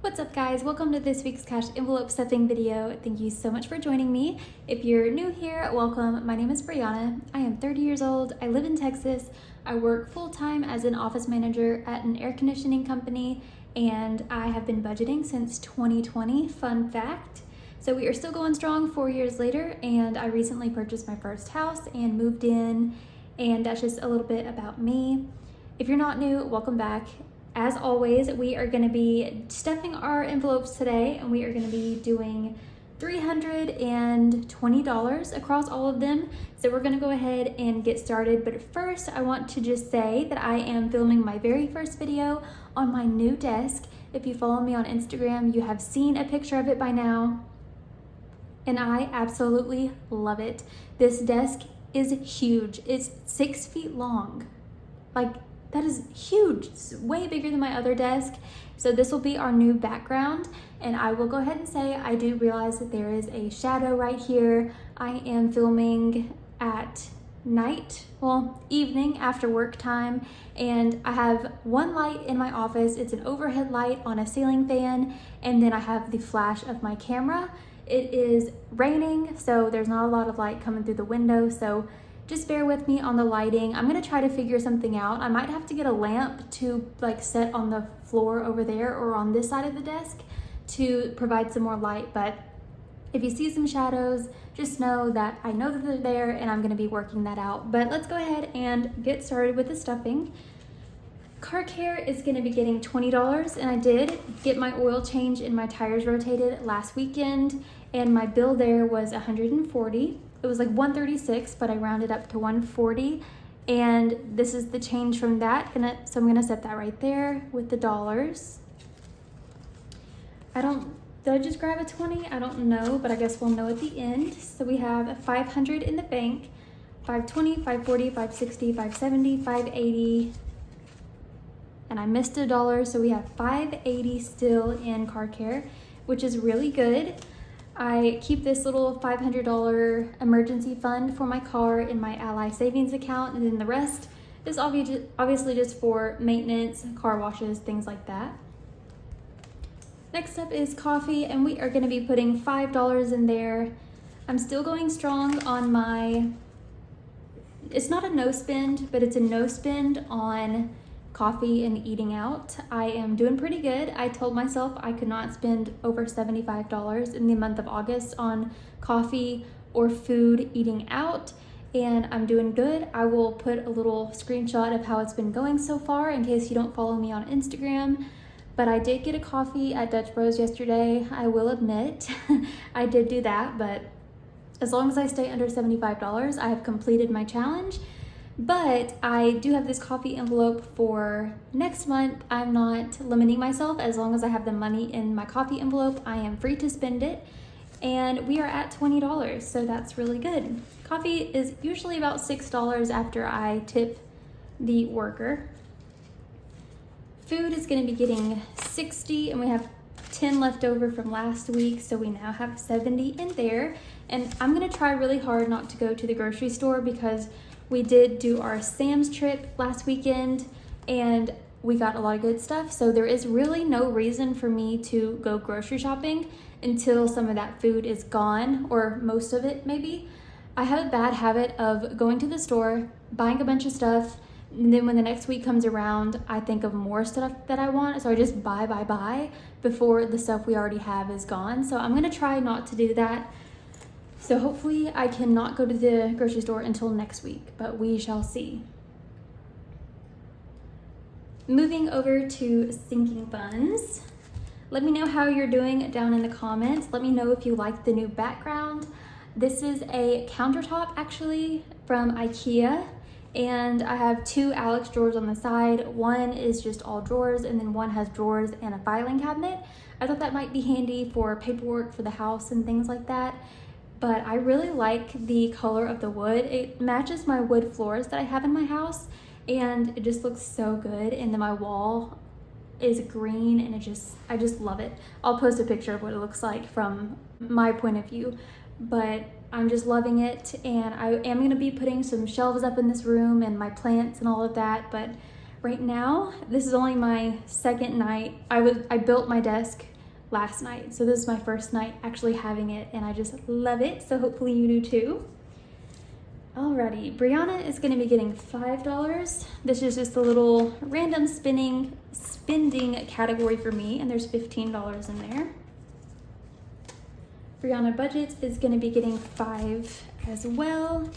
What's up guys, welcome to this week's cash envelope stuffing video. Thank you so much for joining me. If you're new here, welcome. My name is Brianna. I am 30 years old. I live in Texas. I work full-time as an office manager at an air conditioning company, and I have been budgeting since 2020, fun fact. So we are still going strong 4 years later, and I recently purchased my first house and moved in, and that's just a little bit about me. If you're not new, welcome back. As always, we are going to be stuffing our envelopes today, and we are going to be doing $320 across all of them. So we're going to go ahead and get started. But first, I want to just say that I am filming my very first video on my new desk. If you follow me on Instagram, you have seen a picture of it by now, and I absolutely love it. This desk is huge. It's 6 feet long. That is huge. It's way bigger than my other desk. So this will be our new background. And I will go ahead and say I do realize that there is a shadow right here. I am filming at night, well, evening after work time. And I have one light in my office. It's an overhead light on a ceiling fan. And then I have the flash of my camera. It is raining, so there's not a lot of light coming through the window. So just bear with me on the lighting. I'm gonna try to figure something out. I might have to get a lamp to set on the floor over there or on this side of the desk to provide some more light. But if you see some shadows, just know that I know that they're there and I'm gonna be working that out. But let's go ahead and get started with the stuffing. Car care is gonna be getting $20, and I did get my oil change and my tires rotated last weekend, and my bill there was $140. It was like $136, but I rounded up to $140, and this is the change from that. So I'm gonna set that right there with the dollars. Did I just grab a 20? I don't know, but I guess we'll know at the end. So we have 500 in the bank, 520, 540, 560, 570, 580, and I missed $1, so we have 580 still in car care, which is really good. I keep this little $500 emergency fund for my car in my Ally savings account, and then the rest is obviously just for maintenance, car washes, things like that. Next up is coffee, and we are going to be putting $5 in there. I'm still going strong on it's not a no spend, but it's a no spend on coffee and eating out. I am doing pretty good. I told myself I could not spend over $75 in the month of August on coffee or food eating out, and I'm doing good. I will put a little screenshot of how it's been going so far in case you don't follow me on Instagram. But I did get a coffee at Dutch Bros yesterday. I will admit I did do that, but as long as I stay under $75, I have completed my challenge. But I do have this coffee envelope for next month. I'm not limiting myself. As long as I have the money in my coffee envelope, I am free to spend it. And we are at $20, so that's really good. Coffee is usually about $6 after I tip the worker. Food is gonna be getting 60, and we have 10 left over from last week, so we now have 70 in there. And I'm gonna try really hard not to go to the grocery store because we did do our Sam's trip last weekend and we got a lot of good stuff. So there is really no reason for me to go grocery shopping until some of that food is gone, or most of it maybe. I have a bad habit of going to the store, buying a bunch of stuff, and then when the next week comes around, I think of more stuff that I want. So I just buy before the stuff we already have is gone. So I'm gonna try not to do that. So hopefully I cannot go to the grocery store until next week, but we shall see. Moving over to sinking funds. Let me know how you're doing down in the comments. Let me know if you like the new background. This is a countertop actually from IKEA, and I have two Alex drawers on the side. One is just all drawers, and then one has drawers and a filing cabinet. I thought that might be handy for paperwork for the house and things like that. But I really like the color of the wood. It matches my wood floors that I have in my house, and it just looks so good. And then my wall is green, and I just love it. I'll post a picture of what it looks like from my point of view, but I'm just loving it. And I am gonna be putting some shelves up in this room and my plants and all of that, but right now, this is only my second night. I built my desk last night. So this is my first night actually having it and I just love it. So hopefully you do too. Alrighty, Brianna is going to be getting $5. This is just a little random spending category for me, and there's $15 in there. Brianna Budgets is going to be getting $5 as well.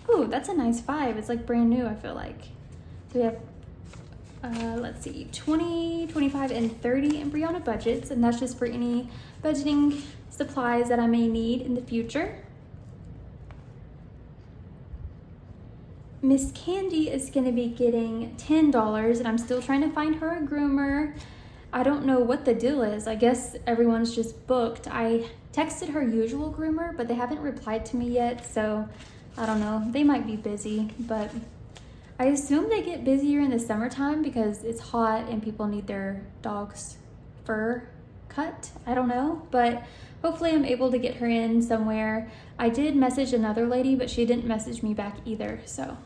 Ooh, that's a nice $5. It's like brand new, I feel like. So we have, let's see, 20, 25, and 30 in Brianna Budgets, and that's just for any budgeting supplies that I may need in the future. Miss Candy is going to be getting $10, and I'm still trying to find her a groomer. I don't know what the deal is. I guess everyone's just booked. I texted her usual groomer, but they haven't replied to me yet, so I don't know. They might be busy, but I assume they get busier in the summertime because it's hot and people need their dog's fur cut. I don't know, but hopefully I'm able to get her in somewhere. I did message another lady, but she didn't message me back either, so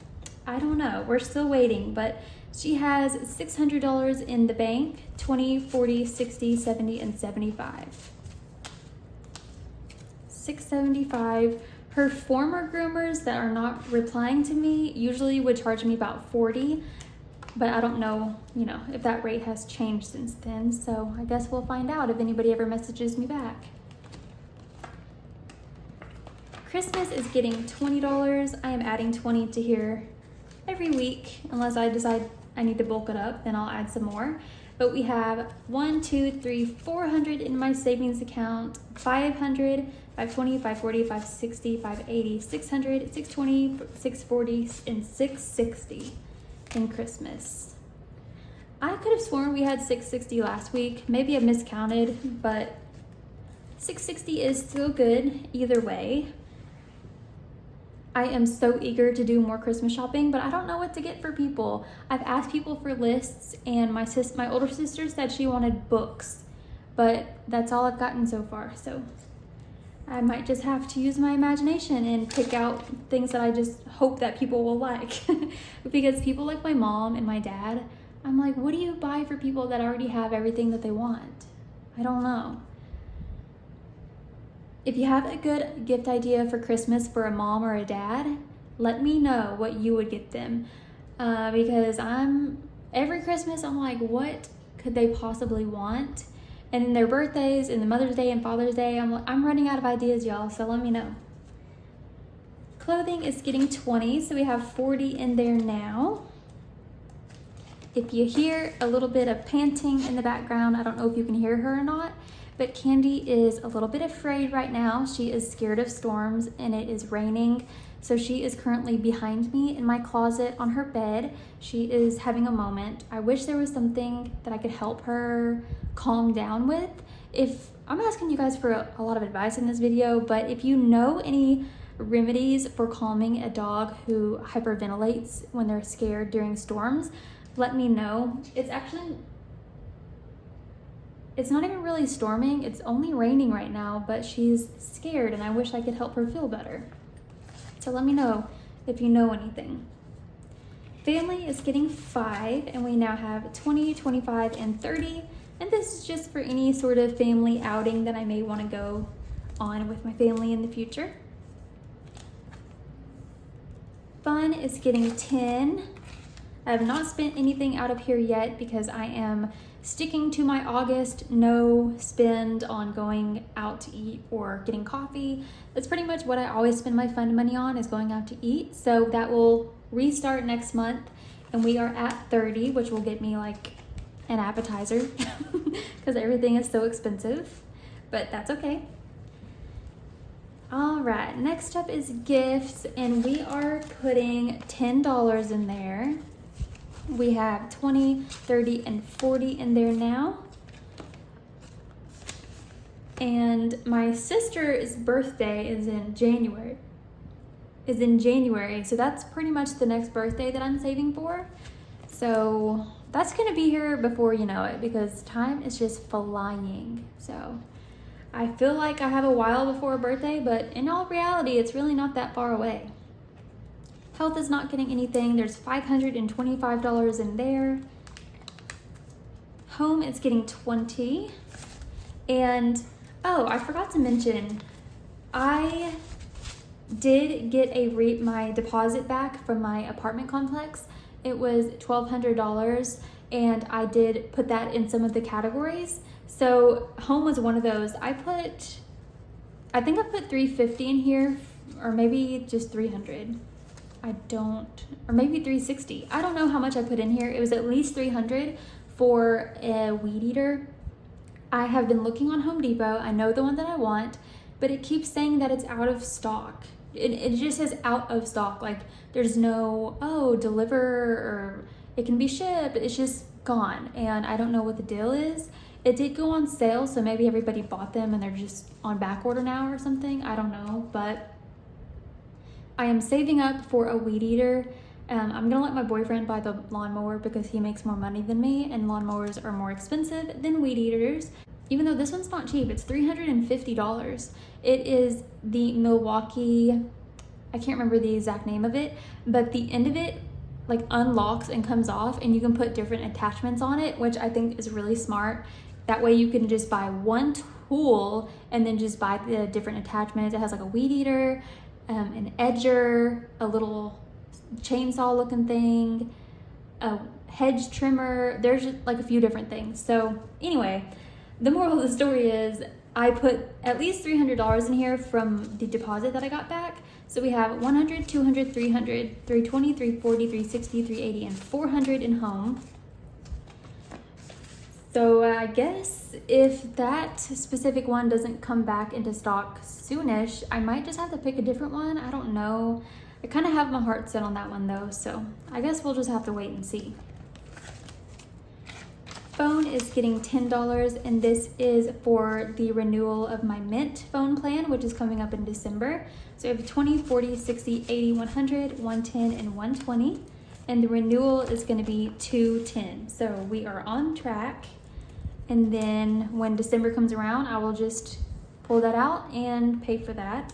I don't know. We're still waiting, but she has $600 in the bank, 20, 40, 60, 70, and 75. $675. Her former groomers that are not replying to me usually would charge me about $40, but I don't know, if that rate has changed since then. So I guess we'll find out if anybody ever messages me back. Christmas is getting $20. I am adding 20 to here every week, unless I decide I need to bulk it up, then I'll add some more. But we have 400 in my savings account, 500, 520, 540, 560, 580, 600, 620, 640, and 660 in Christmas. I could have sworn we had 660 last week. Maybe I miscounted, but 660 is still good either way. I am so eager to do more Christmas shopping, but I don't know what to get for people. I've asked people for lists, and my older sister said she wanted books, but that's all I've gotten so far. So I might just have to use my imagination and pick out things that I just hope that people will like. Because people like my mom and my dad, I'm like, what do you buy for people that already have everything that they want? I don't know. If you have a good gift idea for Christmas for a mom or a dad, let me know what you would get them. Because every Christmas, I'm like, what could they possibly want? And in their birthdays, and the Mother's Day and Father's Day, I'm running out of ideas, y'all, so let me know. Clothing is getting 20, so we have 40 in there now. If you hear a little bit of panting in the background, I don't know if you can hear her or not, but Candy is a little bit afraid right now. She is scared of storms and it is raining. So she is currently behind me in my closet on her bed. She is having a moment. I wish there was something that I could help her calm down with. I'm asking you guys for a lot of advice in this video, but if you know any remedies for calming a dog who hyperventilates when they're scared during storms, let me know. It's not even really storming, it's only raining right now, but she's scared and I wish I could help her feel better. So let me know if you know anything. Family is getting 5, and we now have 20, 25, and 30. And this is just for any sort of family outing that I may want to go on with my family in the future. Fun is getting 10. I have not spent anything out of here yet because I am sticking to my August no spend on going out to eat or getting coffee. That's pretty much what I always spend my fun money on, is going out to eat. So that will restart next month, and we are at 30, which will get me like an appetizer because everything is so expensive, but that's okay. All right, next up is gifts, and we are putting $10 in there. We have 20, 30, and 40 in there now. And my sister's birthday is in January. So that's pretty much the next birthday that I'm saving for. So that's gonna be here before you know it, because time is just flying. So I feel like I have a while before a birthday, but in all reality, it's really not that far away. Health is not getting anything. There's $525 in there. Home is getting 20. And, oh, I forgot to mention, I did get my deposit back from my apartment complex. It was $1,200, and I did put that in some of the categories. So home was one of those. I think I put $350 in here, or maybe just $300. Or maybe $360. I don't know how much I put in here. It was at least $300 for a weed eater. I have been looking on Home Depot. I know the one that I want, but it keeps saying that it's out of stock. It just says out of stock. Like there's no, deliver, or it can be shipped. It's just gone. And I don't know what the deal is. It did go on sale, so maybe everybody bought them and they're just on back order now or something. I don't know, but I am saving up for a weed eater. I'm gonna let my boyfriend buy the lawnmower because he makes more money than me, and lawnmowers are more expensive than weed eaters. Even though this one's not cheap, it's $350. It is the Milwaukee, I can't remember the exact name of it, but the end of it like unlocks and comes off, and you can put different attachments on it, which I think is really smart. That way you can just buy one tool and then just buy the different attachments. It has like a weed eater, an edger, a little chainsaw looking thing, a hedge trimmer. There's just like a few different things. So anyway, the moral of the story is I put at least $300 in here from the deposit that I got back. So we have 100, 200, 300, 320, 340, 360, 380, and 400 in home. So I guess if that specific one doesn't come back into stock soonish, I might just have to pick a different one. I don't know. I kind of have my heart set on that one though, so I guess we'll just have to wait and see. Phone is getting $10, and this is for the renewal of my Mint phone plan, which is coming up in December. So we have 20, 40, 60, 80, 100, 110, and 120. And the renewal is going to be $210. So we are on track. And then when December comes around, I will just pull that out and pay for that.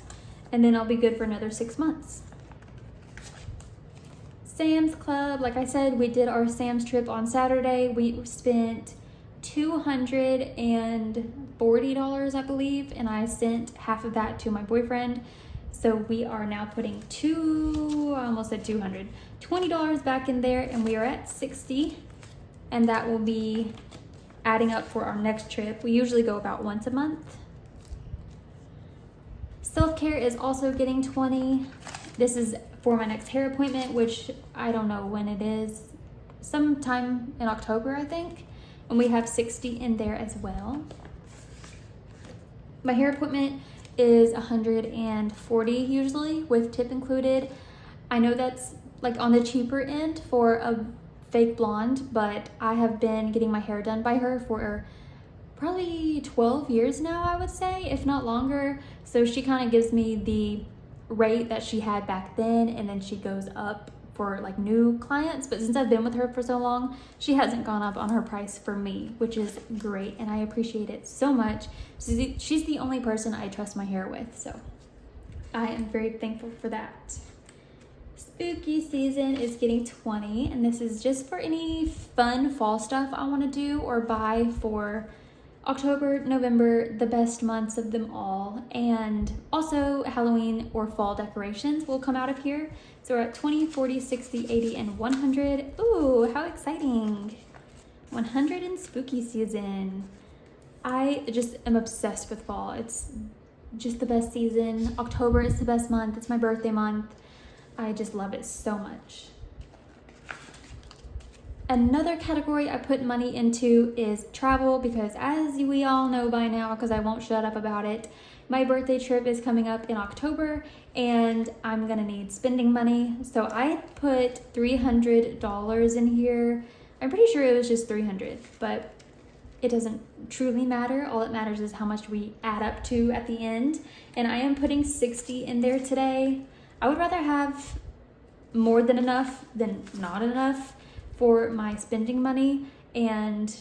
And then I'll be good for another 6 months. Sam's Club, like I said, we did our Sam's trip on Saturday. We spent $240, I believe, and I sent half of that to my boyfriend. So we are now putting $20 back in there, and we are at $60, and that will be adding up for our next trip. We usually go about once a month. Self-care is also getting $20. This is for my next hair appointment, which I don't know when it is. Sometime in October, I think. And we have $60 in there as well. My hair appointment is $140 usually, with tip included. I know that's like on the cheaper end for a fake blonde, but I have been getting my hair done by her for probably 12 years now, I would say, if not longer. So she kind of gives me the rate that she had back then, and then she goes up for like new clients. But since I've been with her for so long, she hasn't gone up on her price for me, which is great, and I appreciate it so much. She's the only person I trust my hair with, so I am very thankful for that. Spooky season is getting $20, and this is just for any fun fall stuff I want to do or buy for October, November, the best months of them all. And also Halloween or fall decorations will come out of here. So we're at 20, 40, 60, 80, and 100. Ooh, how exciting. 100 in spooky season. I just am obsessed with fall. It's just the best season. October is the best month. It's my birthday month. I just love it so much. Another category I put money into is travel, because as we all know by now, because I won't shut up about it, my birthday trip is coming up in October and I'm gonna need spending money. So I put $300 in here. I'm pretty sure it was just $300, but it doesn't truly matter. All that matters is how much we add up to at the end. And I am putting $60 in there today. I would rather have more than enough than not enough for my spending money, and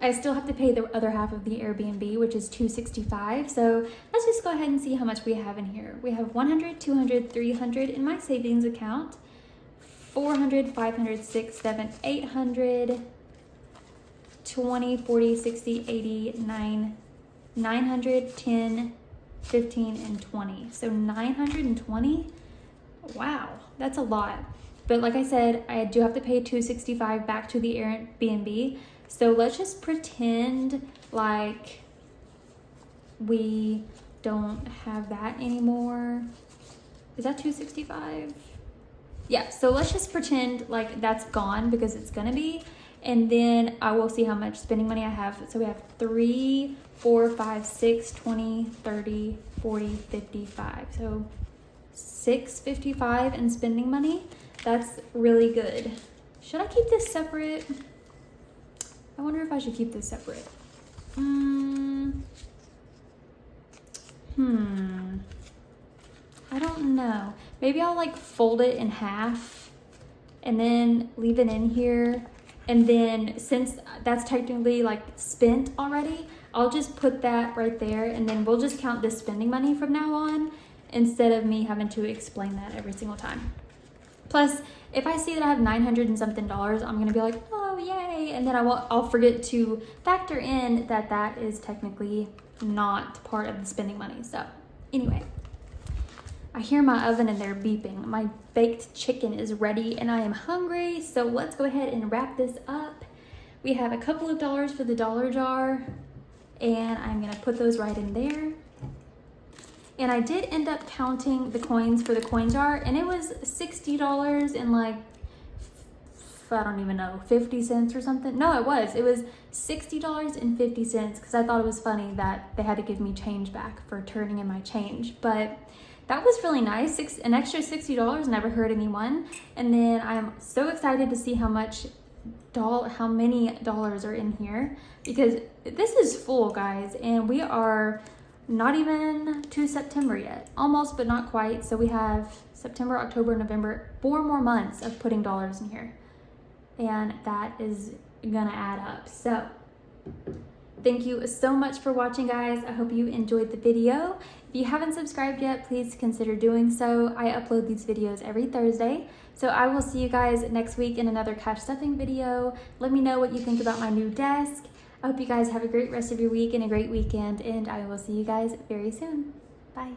I still have to pay the other half of the Airbnb, which is $265. So let's just go ahead and see how much we have in here. We have 100, 200, 300 in my savings account, 400, 500, 6, 7, 800, 20, 40, 60, 80, 9, 900, 10, 15, and 20. So 920. Wow, that's a lot. But like I said, I do have to pay $265 back to the Airbnb. So let's just pretend like we don't have that anymore. Is that $265? Yeah, so let's just pretend like that's gone because it's gonna be. And then I will see how much spending money I have. So we have 3, 4, 5, 6, 20, 30, 40, 55. So $655 in spending money. That's really good. Should I keep this separate? I wonder if I should keep this separate. I don't know. Maybe I'll like fold it in half and then leave it in here. And then since that's technically like spent already, I'll just put that right there, and then we'll just count this spending money from now on instead of me having to explain that every single time. Plus, if I see that I have $900 and something, I'm gonna be like, oh yay, and then I'll forget to factor in that that is technically not part of the spending money. So anyway, I hear my oven in there beeping. My baked chicken is ready and I am hungry, so let's go ahead and wrap this up. We have a couple of dollars for the dollar jar, and I'm gonna put those right in there. And I did end up counting the coins for the coin jar, and it was $60 and like, I don't even know, 50 cents or something. No, it was $60.50 because I thought it was funny that they had to give me change back for turning in my change. But that was really nice. An extra $60 never hurt anyone. And then I'm so excited to see how many dollars are in here, because this is full, guys, and we are not even to September yet. Almost, but not quite. So we have September, October, November, 4 more months of putting dollars in here. And that is gonna add up. So thank you so much for watching, guys. I hope you enjoyed the video. If you haven't subscribed yet, please consider doing so. I upload these videos every Thursday. So I will see you guys next week in another cash stuffing video. Let me know what you think about my new desk. I hope you guys have a great rest of your week and a great weekend, and I will see you guys very soon. Bye.